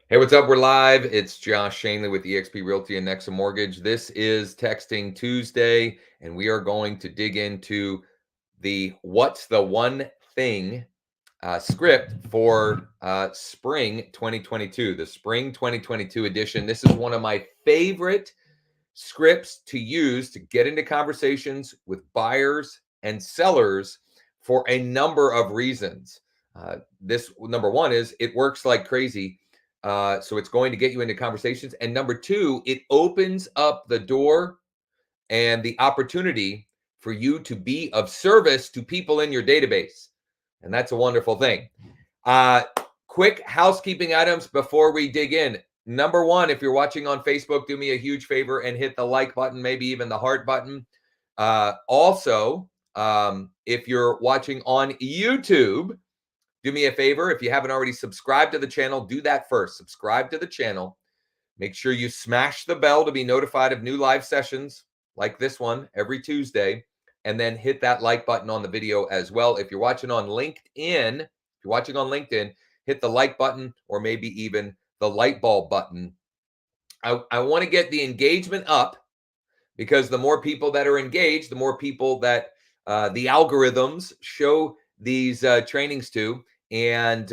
Hey, what's up? We're live. It's Josh Schoenly with eXp Realty and Nexa Mortgage. This is Texting Tuesday, and we are going to dig into the What's the One Thing script for spring 2022, the spring 2022 edition. This is one of my favorite scripts to use to get into conversations with buyers and sellers for a number of reasons. This number one is it works like crazy. So it's going to get you into conversations. And number two, it opens up the door and the opportunity for you to be of service to people in your database. And that's a wonderful thing. Uh, Quick housekeeping items before we dig in. Number one, if you're watching on Facebook, do me a huge favor and hit the like button, maybe even the heart button. Also, if you're watching on YouTube, do me a favor. If you haven't already subscribed to the channel, do that first. Subscribe to the channel. Make sure you smash the bell to be notified of new live sessions like this one every Tuesday. And then hit that like button on the video as well. If you're watching on LinkedIn, hit the like button or maybe even the light bulb button. I want to get the engagement up because the more people that are engaged, the more people that the algorithms show these trainings to. And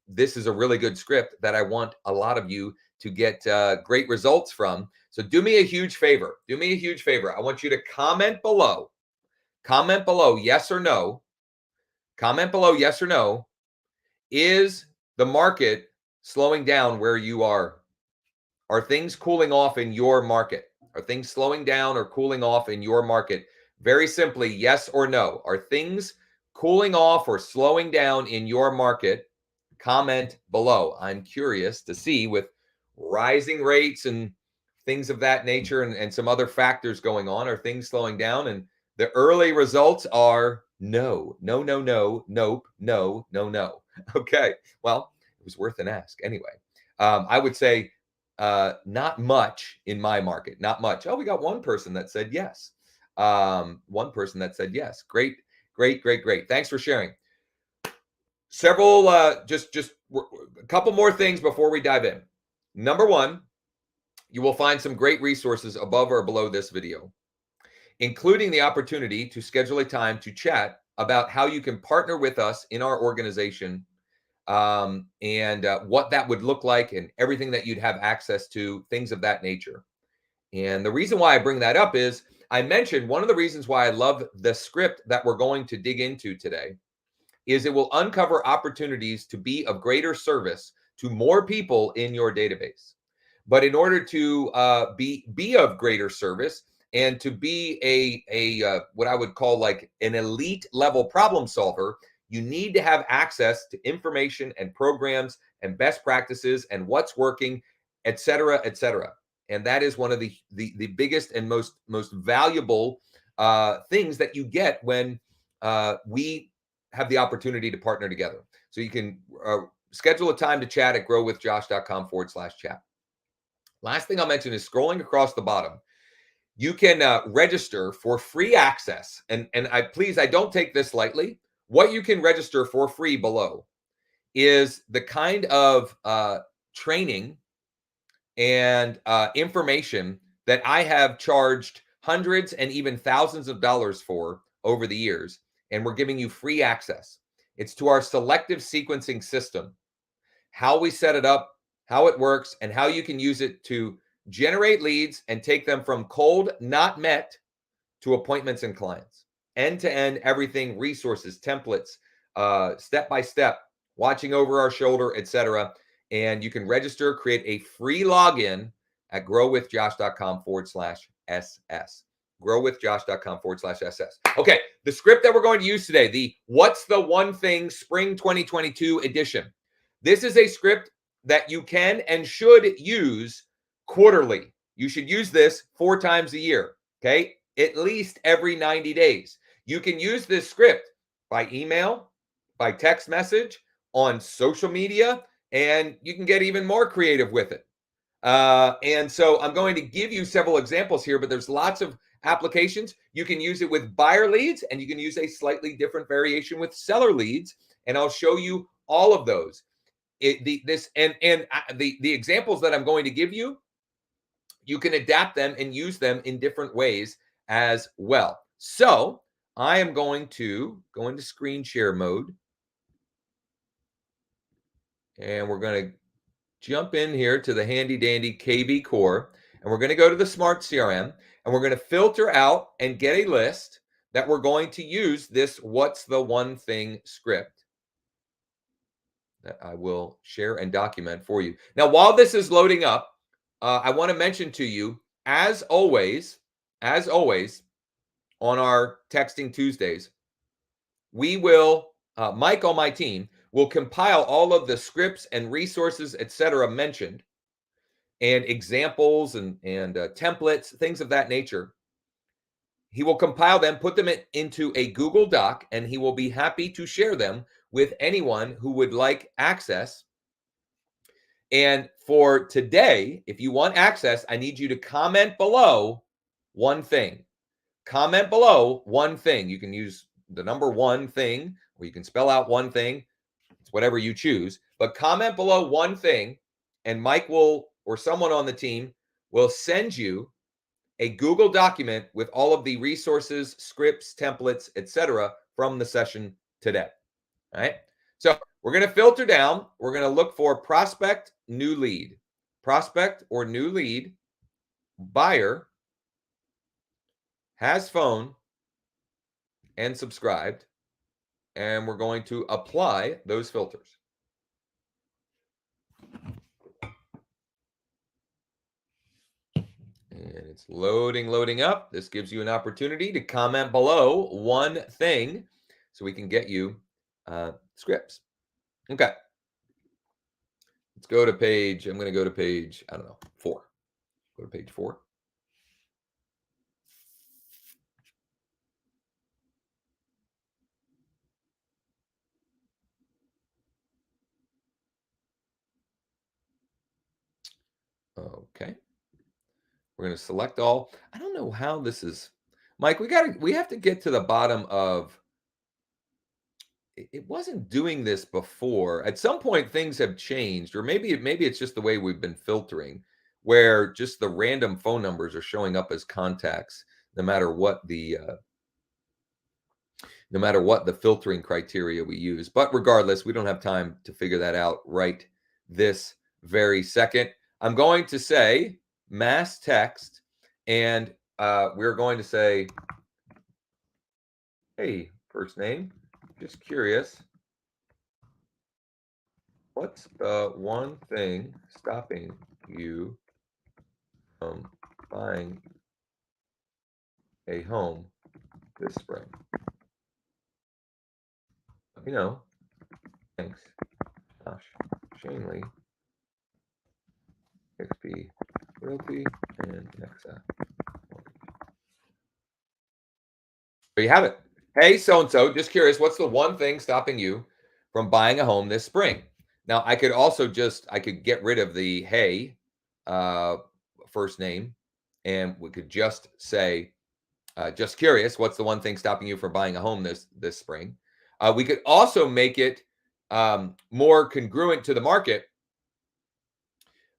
this is a really good script that I want a lot of you to get great results from. So do me a huge favor. Do me a huge favor. I want you to comment below. Comment below, yes or no. Comment below, yes or no. Is the market slowing down where you are? Are things cooling off in your market? Are things slowing down or cooling off in your market? Very simply, yes or no. Are things cooling off or slowing down in your market? Comment below. I'm curious to see, with rising rates and things of that nature and some other factors going on, are things slowing down? And the early results are no, no, no, no, nope, no, no, no. Okay. Well, it was worth an ask anyway. I would say not much in my market, not much. Oh, we got one person that said yes. One person that said yes. Great, great, great, great. Thanks for sharing. Several, just a couple more things before we dive in. Number one, you will find some great resources above or below this video, including the opportunity to schedule a time to chat about how you can partner with us in our organization, and what that would look like and everything that you'd have access to, things of that nature. And the reason why I bring that up is I mentioned one of the reasons why I love the script that we're going to dig into today is it will uncover opportunities to be of greater service to more people in your database. But in order to be of greater service and to be a what I would call like an elite level problem solver, you need to have access to information and programs and best practices and what's working, et cetera, et cetera. And that is one of the biggest and most valuable things that you get when we have the opportunity to partner together. So you can schedule a time to chat at growwithjosh.com/chat. Last thing I'll mention is scrolling across the bottom. You can register for free access. And I don't take this lightly. What you can register for free below is the kind of training and information that I have charged hundreds and even thousands of dollars for over the years. And we're giving you free access. It's to our selective sequencing system, how we set it up, how it works, and how you can use it to generate leads and take them from cold, not met, to appointments and clients. End to end, everything, resources, templates, step by step, watching over our shoulder, etc. And you can register, create a free login at growwithjosh.com/SS. growwithjosh.com/SS. Okay, the script that we're going to use today, the What's the One Thing Spring 2022 edition. This is a script that you can and should use quarterly. You should use this 4 times a year, okay? At least every 90 days. You can use this script by email, by text message, on social media, and you can get even more creative with it. And so I'm going to give you several examples here, but there's lots of applications. You can use it with buyer leads, and you can use a slightly different variation with seller leads, and I'll show you all of those. The examples that I'm going to give you, you can adapt them and use them in different ways as well. So I am going to go into screen share mode, and we're going to jump in here to the handy dandy KB core, and we're going to go to the smart CRM, and we're going to filter out and get a list that we're going to use this what's the one thing script that I will share and document for you. Now, while this is loading up, I want to mention to you, as always, on our Texting Tuesdays, we will, Mike on my team will compile all of the scripts and resources, etc., mentioned, and examples and templates, things of that nature. He will compile them, put them into a Google Doc, and he will be happy to share them with anyone who would like access. And for today, if you want access, I need you to comment below one thing. Comment below one thing. You can use the number one thing, or you can spell out one thing. It's whatever you choose. But comment below one thing, and Mike will, or someone on the team, will send you a Google document with all of the resources, scripts, templates, etc. from the session today. All right. So we're going to filter down. We're going to look for prospect, new lead, prospect or new lead, buyer, has phone, and subscribed. And we're going to apply those filters. And it's loading up. This gives you an opportunity to comment below one thing so we can get you scripts. Okay. Let's go to page, I'm going to go to page, I don't know, 4. Go to page 4. Okay. We're going to select all. I don't know how this is. Mike, we have to get to the bottom of it wasn't doing this before. At some point things have changed, or maybe it's just the way we've been filtering, where just the random phone numbers are showing up as contacts no matter what the filtering criteria we use. But regardless, we don't have time to figure that out right this very second. I'm going to say mass text, and we're going to say, hey, first name, just curious, what's the one thing stopping you from buying a home this spring? Let me know. Thanks, Josh Shanley, XP Realty, and Nexa. There you have it. Hey, so-and-so, just curious, what's the one thing stopping you from buying a home this spring? Now, I could also I could get rid of the hey first name, and we could just say, just curious, what's the one thing stopping you from buying a home this spring? We could also make it more congruent to the market.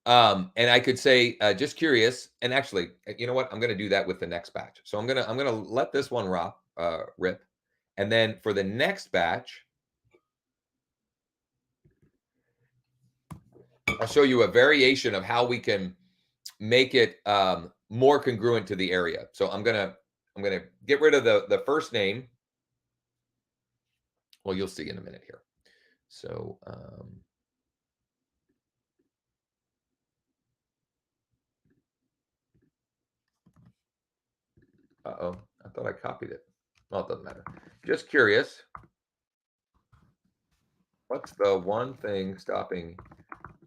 And I could say, just curious. And actually, you know what? I'm going to do that with the next batch. So I'm gonna let this one rip, and then for the next batch, I'll show you a variation of how we can make it more congruent to the area. So I'm gonna get rid of the first name. Well, you'll see in a minute here. So uh-oh, I thought I copied it. Well, it doesn't matter. Just curious, what's the one thing stopping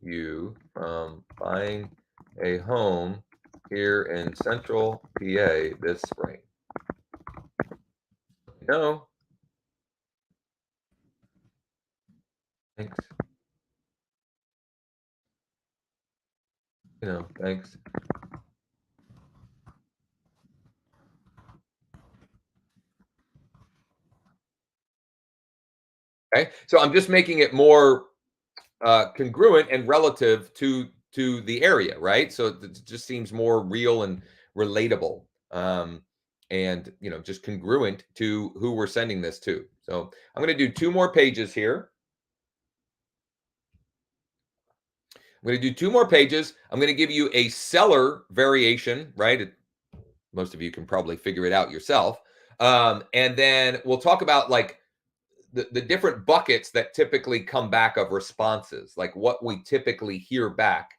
you from buying a home here in Central PA this spring? No. Thanks. Thanks. Okay. So I'm just making it more congruent and relative to the area, right? So it just seems more real and relatable, and just congruent to who we're sending this to. So I'm going to do two more pages here. I'm going to do two more pages. I'm going to give you a seller variation, right? Most of you can probably figure it out yourself. And then we'll talk about like the different buckets that typically come back of responses, like what we typically hear back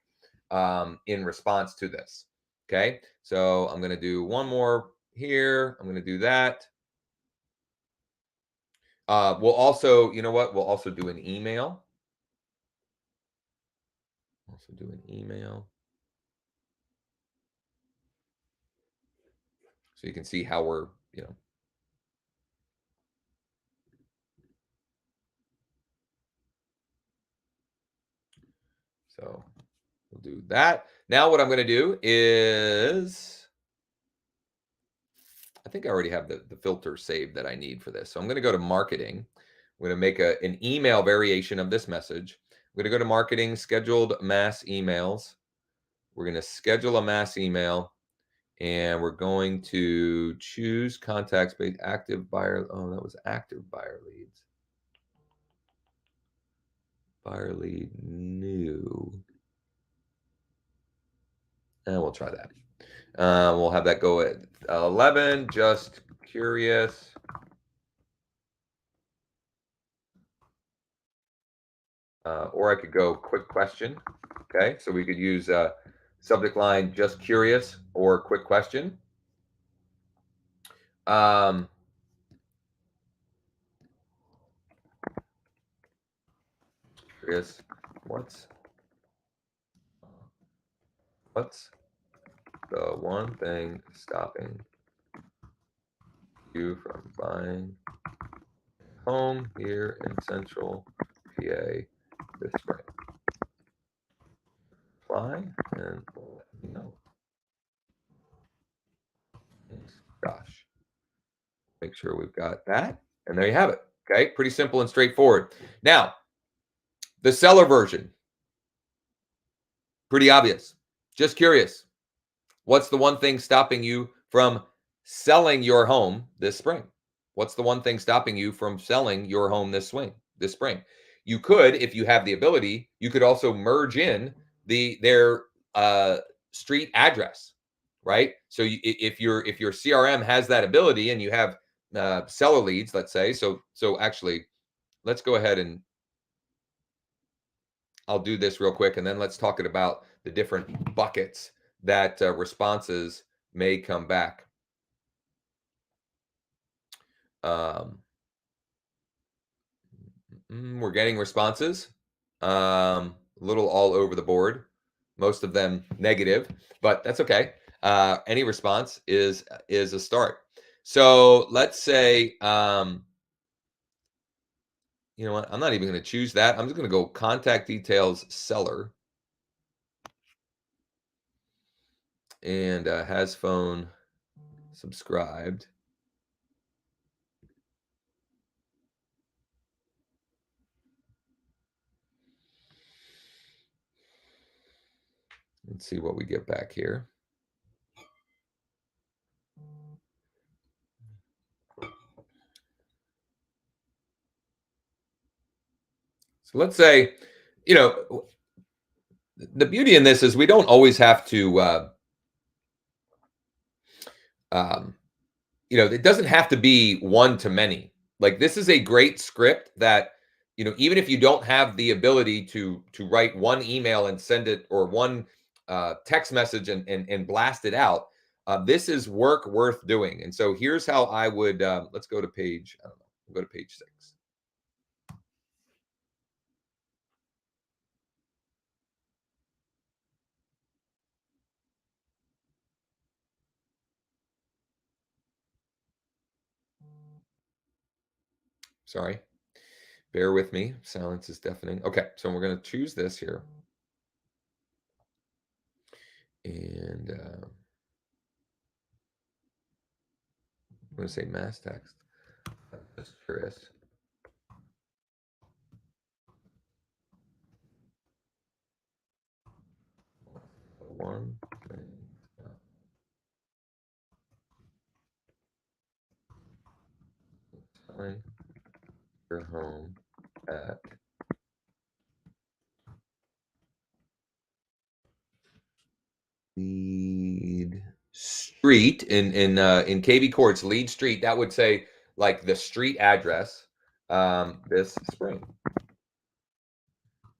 in response to this. Okay. So I'm going to do one more here. I'm going to do that. We'll also, you know what? We'll also do an email. Also do an email. So you can see how we're, so we'll do that. Now what I'm going to do is, I think I already have the filter saved that I need for this. So I'm going to go to marketing. I'm going to make an email variation of this message. I'm going to go to marketing, scheduled mass emails. We're going to schedule a mass email, and we're going to choose contacts based active buyer. Oh, that was active buyer leads. Buyer lead new. And we'll try that. We'll have that go at 11. Just curious. Or I could go quick question. Okay, so we could use subject line just curious or quick question. Um, curious, what's the one thing stopping you from buying a home here in Central PA this spring? Apply and let me know. Thanks, Josh. Make sure we've got that. And there you have it. Okay, pretty simple and straightforward. Now, the seller version, pretty obvious. Just curious. What's the one thing stopping you from selling your home this spring? What's the one thing stopping you from selling your home this spring? You could, if you have the ability, you could also merge in their street address, right? So if your CRM has that ability and you have seller leads, let's say, so actually, let's go ahead and I'll do this real quick, and then let's talk about the different buckets that responses may come back. Um, we're getting responses, a little all over the board, most of them negative, but that's okay. Any response is a start. So let's say, you know what? I'm not even going to choose that. I'm just going to go contact details seller and has phone subscribed. Let's see what we get back here. So let's say, you know, the beauty in this is we don't always have to, um, it doesn't have to be one to many. Like this is a great script that, even if you don't have the ability to write one email and send it, or one text message and blast it out, this is work worth doing. And so here's how I would, let's go to page, I don't know, we'll go to page 6. Sorry. Bear with me. Silence is deafening. Okay, so we're going to choose this here. And I'm going to say mass text. Just curious. one thing selling your home at Lead Street in KB Courts, Lead Street. That would say like the street address. This spring.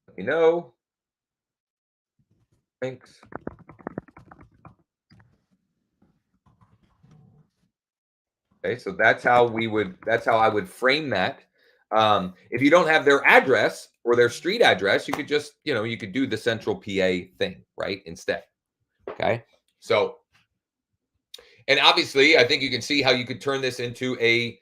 Let me know. Thanks. Okay, so that's how I would frame that. If you don't have their address or their street address, you could just, you could do the central PA thing, right? Instead. Okay. So, and obviously, I think you can see how you could turn this into a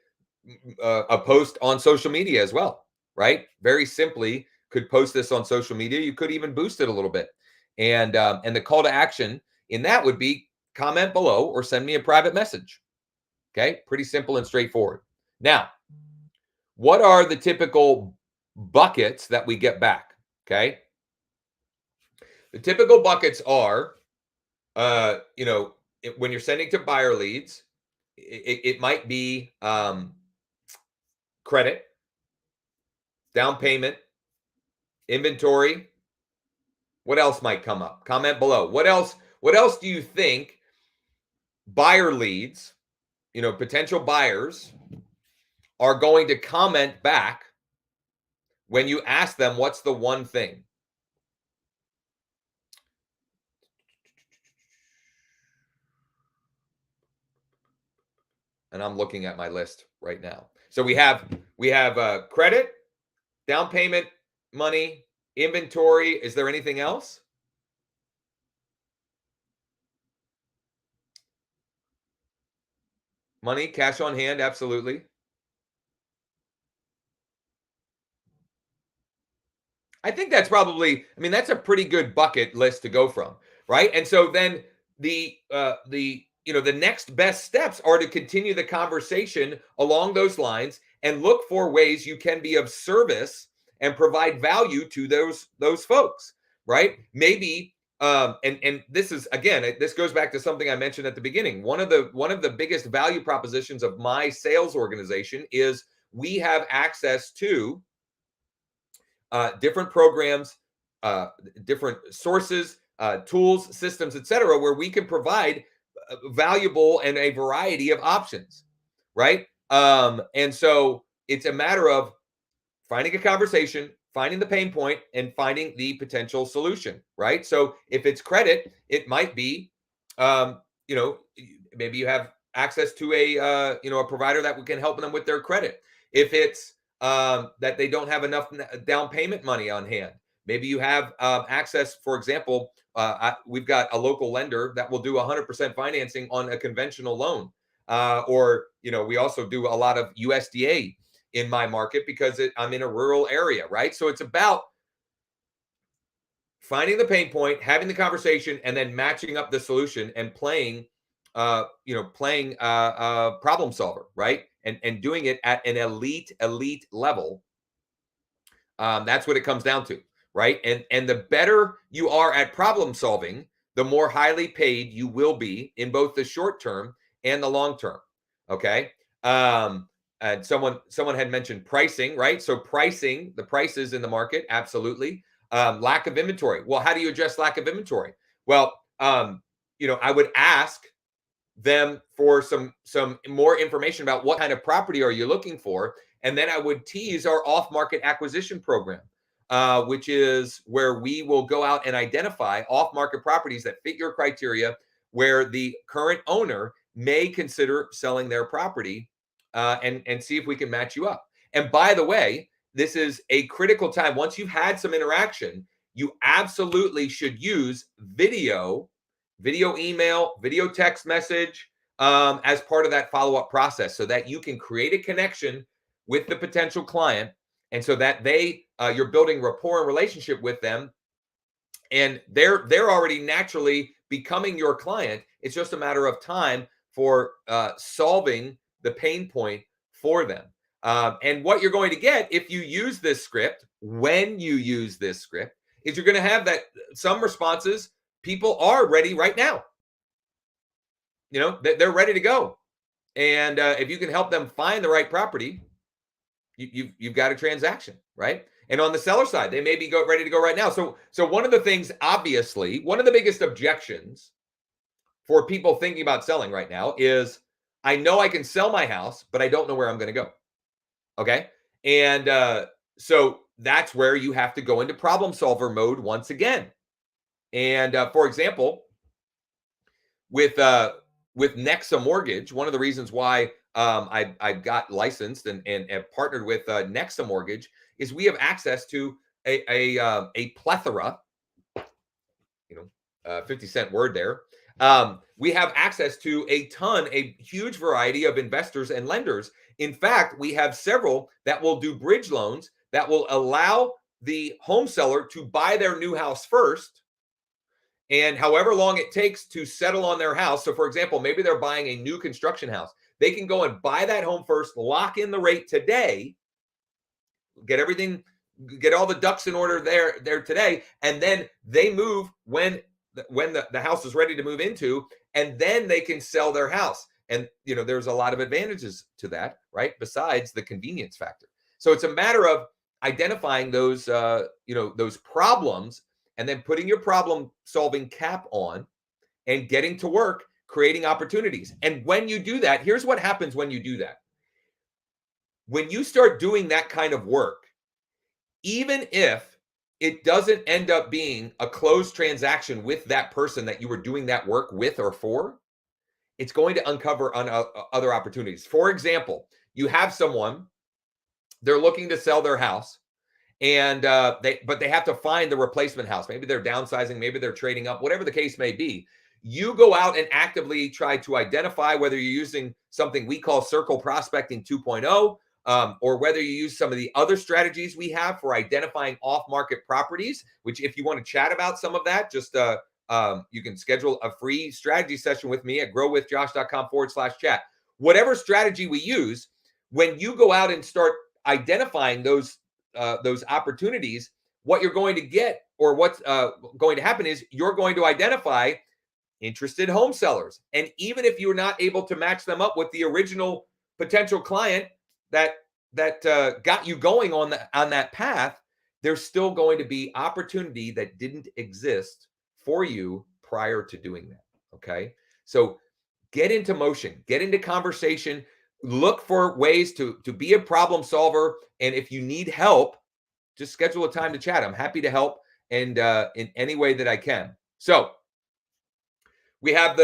post on social media as well, right? Very simply, could post this on social media. You could even boost it a little bit, and the call to action in that would be comment below or send me a private message. Okay, pretty simple and straightforward. Now, what are the typical buckets that we get back? Okay, the typical buckets are, when you're sending to buyer leads, it might be credit, down payment, inventory. What else might come up? Comment below. What else? What else do you think buyer leads, potential buyers, are going to comment back when you ask them what's the one thing? And I'm looking at my list right now. So we have credit, down payment, money, inventory. Is there anything else? Money, cash on hand, absolutely. I think that's probably, I mean, that's a pretty good bucket list to go from, right? And so then the next best steps are to continue the conversation along those lines and look for ways you can be of service and provide value to those folks, right? Maybe and this is, again, this goes back to something I mentioned at the beginning. One of the biggest value propositions of my sales organization is we have access to different programs, different sources, tools, systems, etc., where we can provide valuable and a variety of options, right? And so it's a matter of finding a conversation, finding the pain point, and finding the potential solution, right? So if it's credit, it might be, um, you know, maybe you have access to a provider that can help them with their credit. If it's that they don't have enough down payment money on hand, maybe you have access. For example, we've got a local lender that will do 100% financing on a conventional loan, or we also do a lot of USDA in my market because I'm in a rural area, right? So it's about finding the pain point, having the conversation, and then matching up the solution and playing problem solver, right? And doing it at an elite level. That's what it comes down to, right? And the better you are at problem solving, the more highly paid you will be in both the short term and the long term. Okay. And someone had mentioned pricing, right? So pricing, the prices in the market, absolutely. Lack of inventory. Well, how do you address lack of inventory? Well, I would ask them for some more information about what kind of property are you looking for, and then I would tease our off-market acquisition program, which is where we will go out and identify off-market properties that fit your criteria, where the current owner may consider selling their property, and see if we can match you up. And by the way, this is a critical time. Once you've had some interaction, you absolutely should use video email, video text message, as part of that follow-up process, so that you can create a connection with the potential client, and so that you're building rapport and relationship with them, and they're already naturally becoming your client. It's just a matter of time for solving the pain point for them. And what you're going to get if you use this script, when you use this script, is you're going to have that some responses people are ready right now. They're ready to go. And if you can help them find the right property, you've got a transaction, right? And on the seller side, they may be ready to go right now. So one of the things, obviously, one of the biggest objections for people thinking about selling right now is, I know I can sell my house, but I don't know where I'm going to go. Okay. And so that's where you have to go into problem solver mode once again. And for example, with Nexa Mortgage, one of the reasons why I got licensed and have partnered with Nexa Mortgage is we have access to a plethora, 50-cent word there. We have access to a huge variety of investors and lenders. In fact, we have several that will do bridge loans that will allow the home seller to buy their new house first, and however long it takes to settle on their house. So for example, maybe they're buying a new construction house. They can go and buy that home first, lock in the rate today, get all the ducks in order there today, and then they move when the house is ready to move into, and then they can sell their house. And there's a lot of advantages to that, right? Besides the convenience factor. So it's a matter of identifying those those problems, and then putting your problem solving cap on and getting to work creating opportunities. And when you do that, here's what happens when you do that. When you start doing that kind of work, even if it doesn't end up being a closed transaction with that person that you were doing that work with or for, it's going to uncover other opportunities. For example, you have someone, they're looking to sell their house, and they have to find the replacement house. Maybe they're downsizing, maybe they're trading up, whatever the case may be. You go out and actively try to identify whether you're using something we call circle prospecting 2.0, or whether you use some of the other strategies we have for identifying off-market properties, which if you want to chat about some of that, just you can schedule a free strategy session with me at growwithjosh.com/chat. Whatever strategy we use, when you go out and start identifying those opportunities, what you're going to get, or what's going to happen, is you're going to identify interested home sellers. And even if you're not able to match them up with the original potential client that got you going on that path, there's still going to be opportunity that didn't exist for you prior to doing that. Okay. So get into motion, get into conversation, look for ways to be a problem solver. And if you need help, just schedule a time to chat. I'm happy to help, and in any way that I can. So we have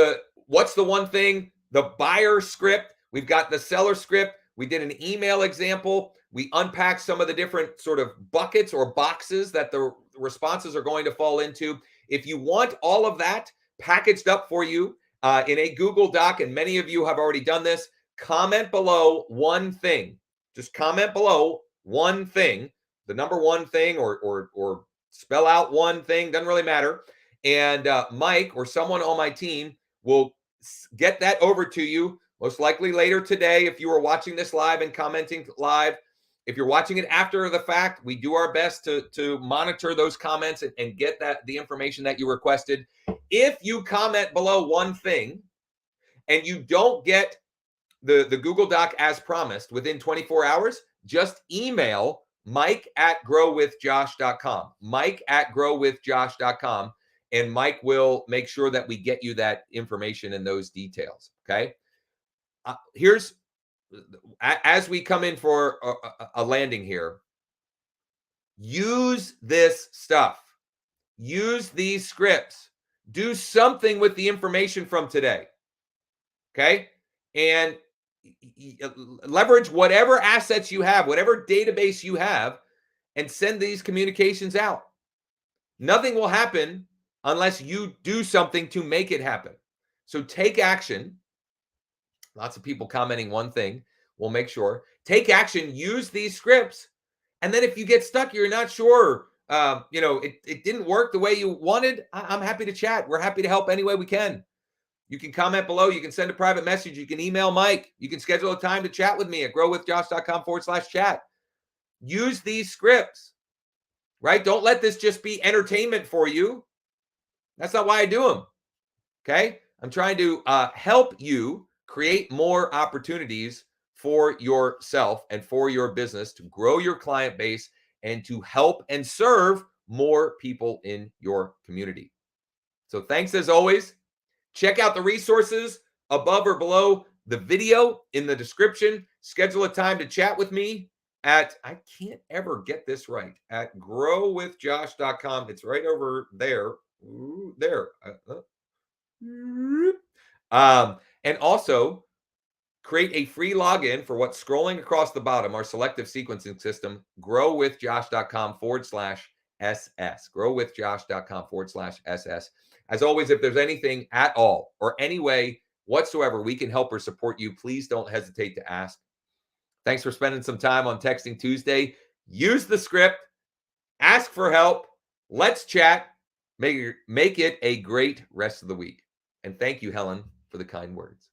what's the one thing, the buyer script. We've got the seller script. We did an email example. We unpacked some of the different sort of buckets or boxes that the responses are going to fall into. If you want all of that packaged up for you in a Google Doc, and many of you have already done this, comment below one thing. Just comment below one thing, the number one thing, or spell out one thing, doesn't really matter. And Mike or someone on my team will get that over to you, most likely later today if you are watching this live and commenting live. If you're watching it after the fact, we do our best to monitor those comments and get the information that you requested. If you comment below one thing and you don't get the Google Doc as promised within 24 hours, just email mike@growwithjosh.com. Mike@growwithjosh.com. And Mike will make sure that we get you that information and those details. Okay. Here's, as we come in for a landing here, use this stuff, use these scripts, do something with the information from today. Okay. And leverage whatever assets you have, whatever database you have, and send these communications out. Nothing will happen unless you do something to make it happen. So take action. Lots of people commenting one thing. We'll make sure. Take action. Use these scripts. And then if you get stuck, you're not sure, it didn't work the way you wanted, I'm happy to chat. We're happy to help any way we can. You can comment below. You can send a private message. You can email Mike. You can schedule a time to chat with me at growwithjosh.com/chat. Use these scripts, right? Don't let this just be entertainment for you. That's not why I do them. Okay. I'm trying to help you create more opportunities for yourself and for your business to grow your client base and to help and serve more people in your community. So, thanks as always. Check out the resources above or below the video in the description. Schedule a time to chat with me at, I can't ever get this right, at growwithjosh.com. It's right over there. Ooh, there. And also create a free login for what's scrolling across the bottom, our selective sequencing system, growwithjosh.com/SS. Growwithjosh.com/SS. As always, if there's anything at all or any way whatsoever we can help or support you, please don't hesitate to ask. Thanks for spending some time on Texting Tuesday. Use the script, ask for help, let's chat, make it a great rest of the week. And thank you, Helen, for the kind words.